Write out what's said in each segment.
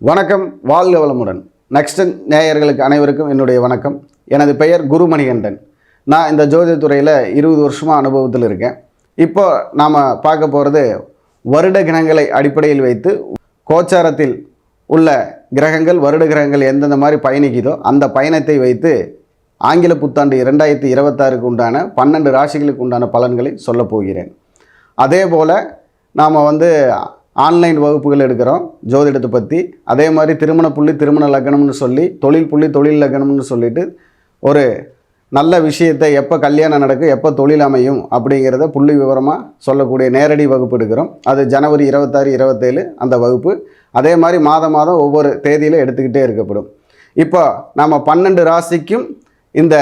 வணக்கம், வாழ்க வளமுடன். நெக்ஸ்ட் நேயர்களுக்கு அனைவருக்கும் என்னுடைய வணக்கம். எனது பெயர் குருமணிகண்டன். நான் இந்த ஜோதிட துறையில் 20 வருஷமாக அனுபவத்தில் இருக்கேன். இப்போ நாம் பார்க்க போகிறது வருட கிரகங்களை அடிப்படையில் வைத்து கோச்சாரத்தில் உள்ள கிரகங்கள், வருட கிரகங்கள் எந்தெந்த மாதிரி பயணிக்குதோ அந்த பயணத்தை வைத்து ஆங்கில புத்தாண்டு 2026க்கு உண்டான 12 ராசிகளுக்கு உண்டான பலன்களை சொல்லப் போகிறேன். அதே போல் நாம் ஆன்லைன் வகுப்புகள் எடுக்கிறோம் ஜோதிடத்தை பற்றி. அதே மாதிரி திருமண புள்ளி திருமண லக்னம்னு சொல்லி, தொழில் புள்ளி தொழில் லக்னம்னு சொல்லிட்டு ஒரு நல்ல விஷயத்தை எப்போ கல்யாணம் நடக்கும், எப்போ தொழில் அமையும் அப்படிங்கிறத புள்ளி விவரமாக சொல்லக்கூடிய நேரடி வகுப்பு எடுக்கிறோம். அது ஜனவரி 26, 27 அந்த வகுப்பு. அதே மாதிரி மாதம் ஒவ்வொரு தேதியில் எடுத்துக்கிட்டே இருக்கப்படும். இப்போ நம்ம 12 ராசிக்கும் இந்த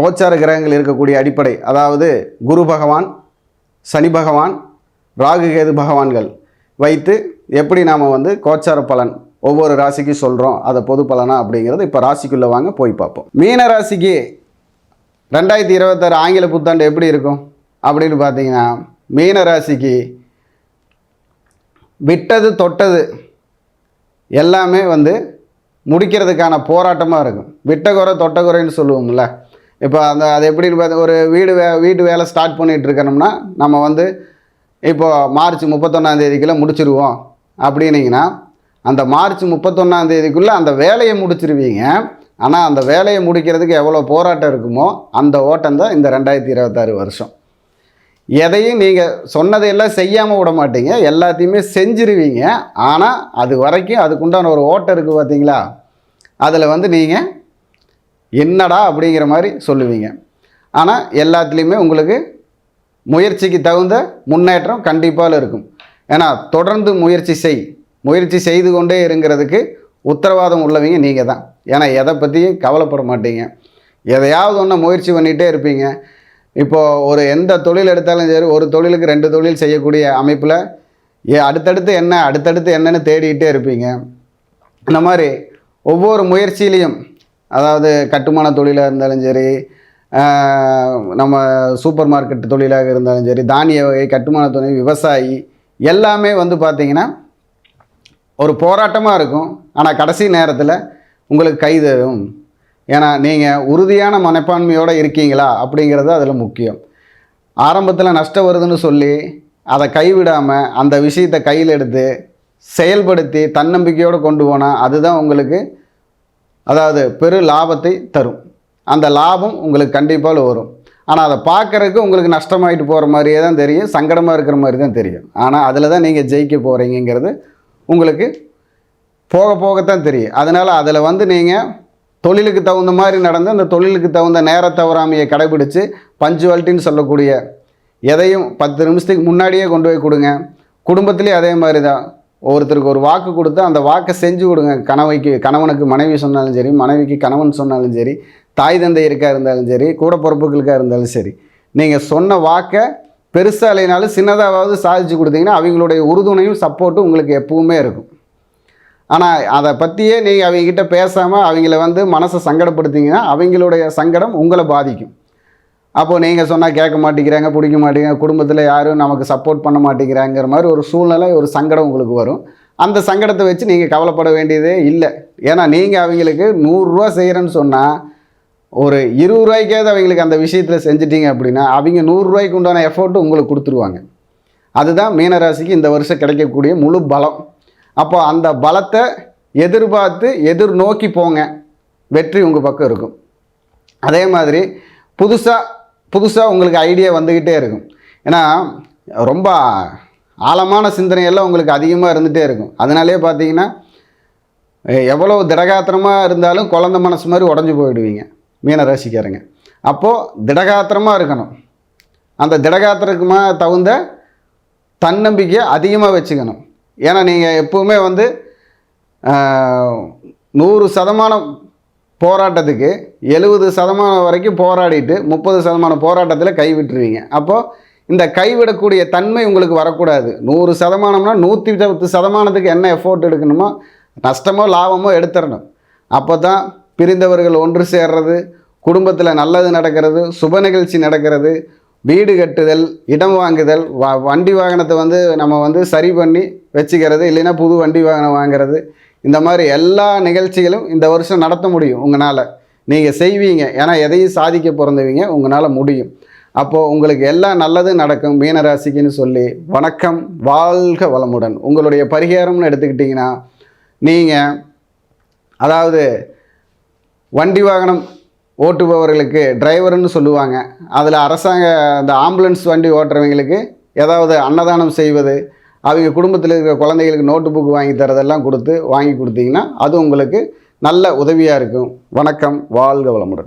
கோச்சார கிரகங்கள் இருக்கக்கூடிய அடிப்படை, அதாவது குரு பகவான், சனி பகவான், ராகு கேது பகவான்கள் வைத்து எப்படி நாம் கோச்சார பலன் ஒவ்வொரு ராசிக்கு சொல்கிறோம், அதை பொது பலனா அப்படிங்கிறது இப்போ ராசிக்குள்ளே வாங்க போய் பார்ப்போம். மீன ராசிக்கு 2026 ஆங்கில புத்தாண்டு எப்படி இருக்கும் அப்படின்னு பார்த்தீங்கன்னா, மீன ராசிக்கு விட்டது தொட்டது எல்லாமே முடிக்கிறதுக்கான போராட்டமாக இருக்கும். விட்ட குறை தொட்ட குறைன்னு சொல்லுவோம்ல. இப்போ அது எப்படின்னு பார்த்து ஒரு வீட்டு வேலை ஸ்டார்ட் பண்ணிகிட்டு இருக்கணும்னா நம்ம இப்போது மார்ச் 31ஆம் தேதிக்குள்ளே முடிச்சிருவோம் அப்படின்னீங்கன்னா, அந்த மார்ச் 31ஆம் தேதிக்குள்ளே அந்த வேலையை முடிச்சிருவீங்க. ஆனால் அந்த வேலையை முடிக்கிறதுக்கு எவ்வளோ போராட்டம் இருக்குமோ அந்த ஓட்டம் தான் இந்த 2026 வருஷம். எதையும் நீங்கள் சொன்னதையெல்லாம் செய்யாமல் விட மாட்டீங்க, எல்லாத்தையுமே செஞ்சிருவீங்க. ஆனால் அது வரைக்கும் அதுக்குண்டான ஒரு ஓட்டம் இருக்குது பார்த்தீங்களா, அதில் நீங்கள் என்னடா அப்படிங்கிற மாதிரி சொல்லுவீங்க. ஆனால் எல்லாத்துலேயுமே உங்களுக்கு முயற்சிக்கு தகுந்த முன்னேற்றம் கண்டிப்பாக இருக்கும். ஏன்னா தொடர்ந்து முயற்சி செய்து கொண்டே இருங்கிறதுக்கு உத்தரவாதம் உள்ளவங்க நீங்கள் தான். ஏன்னா எதை பற்றியும் கவலைப்பட மாட்டீங்க, எதையாவது ஒன்று முயற்சி பண்ணிகிட்டே இருப்பீங்க. இப்போது ஒரு எந்த தொழில் எடுத்தாலும் சரி, ஒரு தொழிலுக்கு 2 தொழில் செய்யக்கூடிய அமைப்பில் அடுத்தடுத்து என்னன்னு தேடிக்கிட்டே இருப்பீங்க. இந்த மாதிரி ஒவ்வொரு முயற்சியிலையும், அதாவது கட்டுமான தொழிலாக இருந்தாலும் சரி, நம்ம சூப்பர் மார்க்கெட் தொழிலாக இருந்தாலும் சரி, தானிய வகை, கட்டுமான தொழில், விவசாயி எல்லாமே பார்த்திங்கன்னா ஒரு போராட்டமாக இருக்கும். ஆனால் கடைசி நேரத்தில் உங்களுக்கு கை தரும். ஏன்னா நீங்கள் உறுதியான மனப்பான்மையோடு இருக்கீங்களா அப்படிங்கிறது அதில் முக்கியம். ஆரம்பத்தில் நஷ்டம் வருதுன்னு சொல்லி அதை கைவிடாமல் அந்த விஷயத்தை கையில் எடுத்து செயல்படுத்தி தன்னம்பிக்கையோடு கொண்டு போனால் அதுதான் உங்களுக்கு பெரு லாபத்தை தரும். அந்த லாபம் உங்களுக்கு கண்டிப்பாக வரும். ஆனால் அதை பார்க்குறதுக்கு உங்களுக்கு நஷ்டமாயிட்டு போகிற மாதிரியே தான் தெரியும், சங்கடமாக இருக்கிற மாதிரி தான் தெரியும். ஆனால் அதில் தான் நீங்கள் ஜெயிக்க போகிறீங்கிறது உங்களுக்கு போக போகத்தான் தெரியும். அதனால் அதில் நீங்கள் தொழிலுக்கு தகுந்த மாதிரி நடந்து, அந்த தொழிலுக்கு தகுந்த நேர தவறாமையை கடைபிடித்து பஞ்சுவாலிட்டின்னு சொல்லக்கூடிய எதையும் 10 நிமிஷத்துக்கு முன்னாடியே கொண்டு போய் கொடுங்க. குடும்பத்துலேயும் அதே மாதிரி தான். ஒருத்தருக்கு ஒரு வாக்கு கொடுத்து அந்த வாக்கை செஞ்சு கொடுங்க. கணவனுக்கு மனைவி சொன்னாலும் சரி, மனைவிக்கு கணவன் சொன்னாலும் சரி, தாய் தந்தையருக்காக இருந்தாலும் சரி, கூட பொறுப்புகளுக்காக இருந்தாலும் சரி, நீங்கள் சொன்ன வாக்கை பெருசாக இல்லைனாலும் சின்னதாவது சாதிச்சு கொடுத்தீங்கன்னா அவங்களுடைய உறுதுணையும் சப்போர்ட்டும் உங்களுக்கு எப்பவுமே இருக்கும். ஆனால் அதை பற்றியே நீங்கள் அவங்கக்கிட்ட பேசாமல் அவங்கள மனசை சங்கடப்படுத்திங்கன்னா அவங்களுடைய சங்கடம் உங்களை பாதிக்கும். அப்போது நீங்கள் சொன்னால் கேட்க மாட்டேங்கிறாங்க, பிடிக்க மாட்டேங்கிறாங்க, குடும்பத்தில் யாரும் நமக்கு சப்போர்ட் பண்ண மாட்டேங்கிறாங்கிற மாதிரி ஒரு சூழ்நிலை, ஒரு சங்கடம் உங்களுக்கு வரும். அந்த சங்கடத்தை வச்சு நீங்கள் கவலைப்பட வேண்டியதே இல்லை. ஏன்னா நீங்கள் அவங்களுக்கு 100 ரூபா செய்கிறேன்னு சொன்னால் ஒரு 20 ரூபாய்க்காவது அவங்களுக்கு அந்த விஷயத்தில் செஞ்சிட்டிங்க அப்படின்னா அவங்க 100 ரூபாய்க்கு உண்டான எஃபோர்ட்டு உங்களுக்கு கொடுத்துருவாங்க. அதுதான் மீனராசிக்கு இந்த வருஷம் கிடைக்கக்கூடிய முழு பலம். அப்போ அந்த பலத்தை எதிர்பார்த்து எதிர்நோக்கி போங்க, வெற்றி உங்கள் பக்கம் இருக்கும். அதே மாதிரி புதுசாக உங்களுக்கு ஐடியா வந்துக்கிட்டே இருக்கும். ஏன்னா ரொம்ப ஆழமான சிந்தனையெல்லாம் உங்களுக்கு அதிகமாக இருந்துகிட்டே இருக்கும். அதனாலே பார்த்தீங்கன்னா எவ்வளோ திடகாத்திரமாக இருந்தாலும் குழந்த மனசு மாதிரி உடஞ்சி போயிடுவீங்க மீனராசிக்காரங்க. அப்போது திடகாத்திரமாக இருக்கணும். அந்த திடகாத்திரக்குமா தகுந்த தன்னம்பிக்கையை அதிகமாக வச்சுக்கணும். ஏன்னா நீங்கள் எப்போவுமே 100% போராட்டத்துக்கு 70% வரைக்கும் போராடிட்டு 30% போராட்டத்தில் கைவிட்டுருவீங்க. அப்போது இந்த கைவிடக்கூடிய தன்மை உங்களுக்கு வரக்கூடாது. 100%னா 110% என்ன எஃபோர்ட் எடுக்கணுமோ, நஷ்டமோ லாபமோ எடுத்துடணும். அப்போ தான் பிரிந்தவர்கள் ஒன்று சேர்றது, குடும்பத்தில் நல்லது நடக்கிறது, சுப நிகழ்ச்சி நடக்கிறது, வீடு கட்டுதல், இடம் வாங்குதல், வண்டி வாகனத்தை நம்ம சரி பண்ணி வச்சுக்கிறது, இல்லைன்னா புது வண்டி வாகனம் வாங்கிறது, இந்த மாதிரி எல்லா நிகழ்ச்சிகளும் இந்த வருஷம் நடத்த முடியும் உங்களால். நீங்கள் செய்வீங்க, ஏன்னா எதையும் சாதிக்க பிறந்தவீங்க, உங்களால் முடியும். அப்போது உங்களுக்கு எல்லாம் நல்லதும் நடக்கும் மீனராசிக்குன்னு சொல்லி வணக்கம், வாழ்க வளமுடன். உங்களுடைய பரிகாரம்னு எடுத்துக்கிட்டிங்கன்னா, நீங்கள் அதாவது வண்டி வாகனம் ஓட்டுபவர்களுக்கு டிரைவர்னு சொல்லுவாங்க. அதில் அரசாங்க இந்த ஆம்புலன்ஸ் வண்டி ஓட்டுறவங்களுக்கு ஏதாவது அன்னதானம் செய்வது, அவங்க குடும்பத்தில் இருக்கிற குழந்தைகளுக்கு நோட்டு புக் வாங்கி தரதெல்லாம் வாங்கி கொடுத்தீங்கன்னா அது உங்களுக்கு நல்ல உதவியாக இருக்கும். வணக்கம், வாழ்க வளமுடன்.